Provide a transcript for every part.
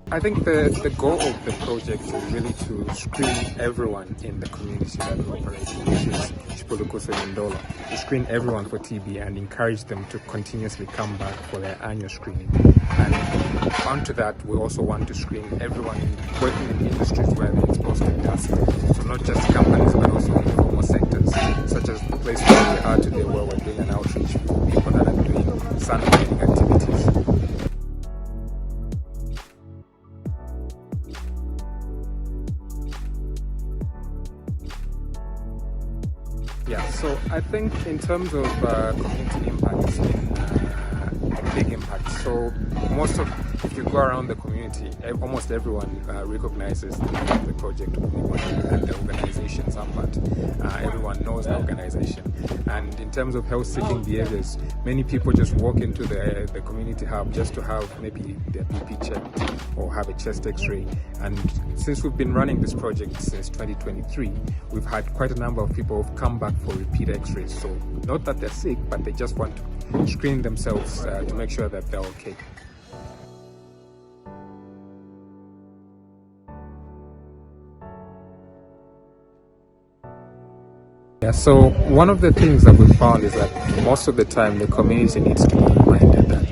I think the goal of the project is really to screen everyone in the community that we operate in, which is Chipulukuse and Ndola, to screen everyone for TB and encourage them to continuously come back for their annual screening. And onto that, we also want to screen everyone working in industries where they're exposed to dust. So not just companies, but also informal sectors, such as the place where we are today, where we're doing an outreach for people that are doing sun mining activities. Yeah, so I think in terms of community impact, it's been a big impact. So if you go around the community, almost everyone recognizes the project Ubumi Bwandi and the organization Zambia. Everyone knows the organization. And in terms of health-seeking behaviors, many people just walk into the community hub just to have maybe their BP checked or have a chest x-ray. And since we've been running this project since 2023, we've had quite a number of people who've come back for repeat x-rays. So not that they're sick, but they just want to screen themselves to make sure that they're okay. Yeah, so one of the things that we found is that most of the time the community needs to be reminded that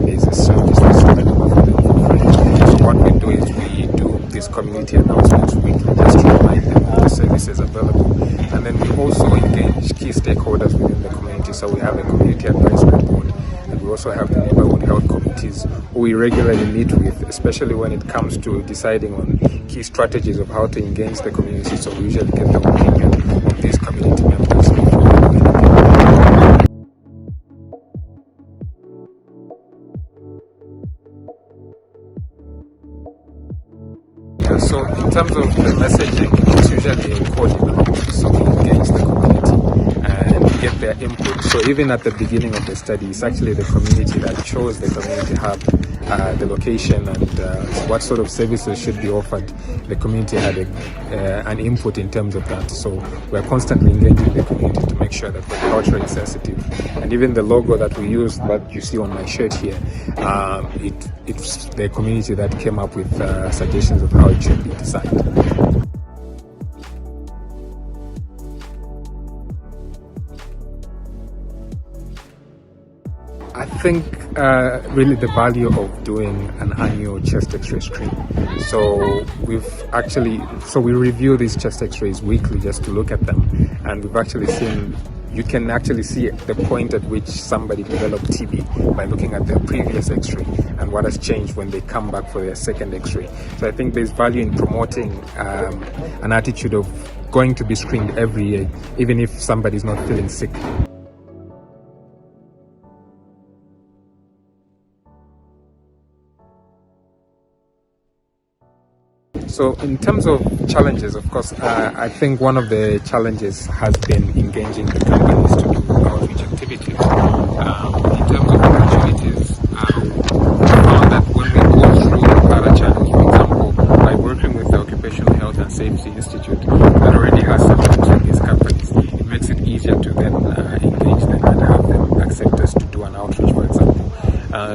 there's a service that's available for them for free. So what we do is we do these community announcements weekly just to remind them of the services available. And then we also engage key stakeholders within the community. So we have a community advisory board, and we also have the neighborhood health committees who we regularly meet with, especially when it comes to deciding on key strategies of how to engage the community. So we usually get the opinion of these community members. Yeah, so in terms of the messaging, it's usually a co-development. So we engage the community and get their input. So even at the beginning of the study, it's actually the community that chose the community hub, the location, and what sort of services should be offered. The community had an input in terms of that. So we're constantly engaging the community to make sure that we're culturally sensitive. And even the logo that we use, that you see on my shirt here, it's the community that came up with suggestions of how it should be designed. I think really the value of doing an annual chest x-ray screen. So we review these chest x-rays weekly just to look at them, and we've actually seen, you can actually see the point at which somebody developed TB by looking at their previous x-ray and what has changed when they come back for their second x-ray. So I think there's value in promoting an attitude of going to be screened every year, even if somebody's not feeling sick. So in terms of challenges, of course, I think one of the challenges has been engaging the companies to do outreach activities. In terms of opportunities, we found that when we go through other channels, for example, by working with the Occupational Health and Safety Institute that already has some roots in these companies, it makes it easier to then engage them and have them accept us to do an outreach, for example.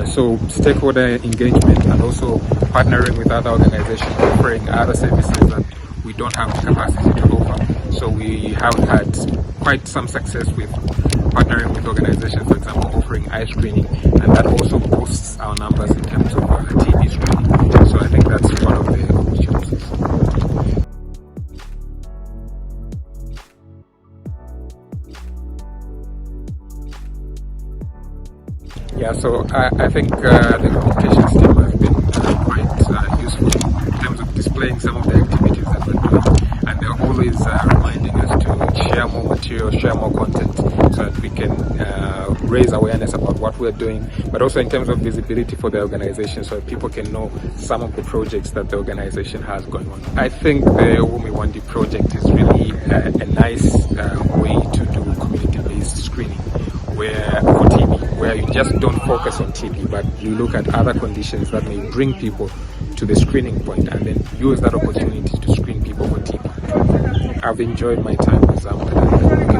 So stakeholder engagement and also partnering with other organizations offering other services that we don't have the capacity to offer. So we have had quite some success with partnering with organizations, for example, offering eye screening, and that also boosts our numbers in terms of TB screening. So I think that's one of the opportunities. Yeah, so I think the communications team has been quite useful in terms of displaying some of the activities that we're doing, and they're always reminding us to share more material, share more content, so that we can raise awareness about what we're doing, but also in terms of visibility for the organization, so that people can know some of the projects that the organization has going on. I think the Ubumi Bwandi project is really a nice way to do community-based screening, where for TB, where you just don't focus on TB, but you look at other conditions that may bring people to the screening point and then use that opportunity to screen people for TB. I've enjoyed my time with Zambia.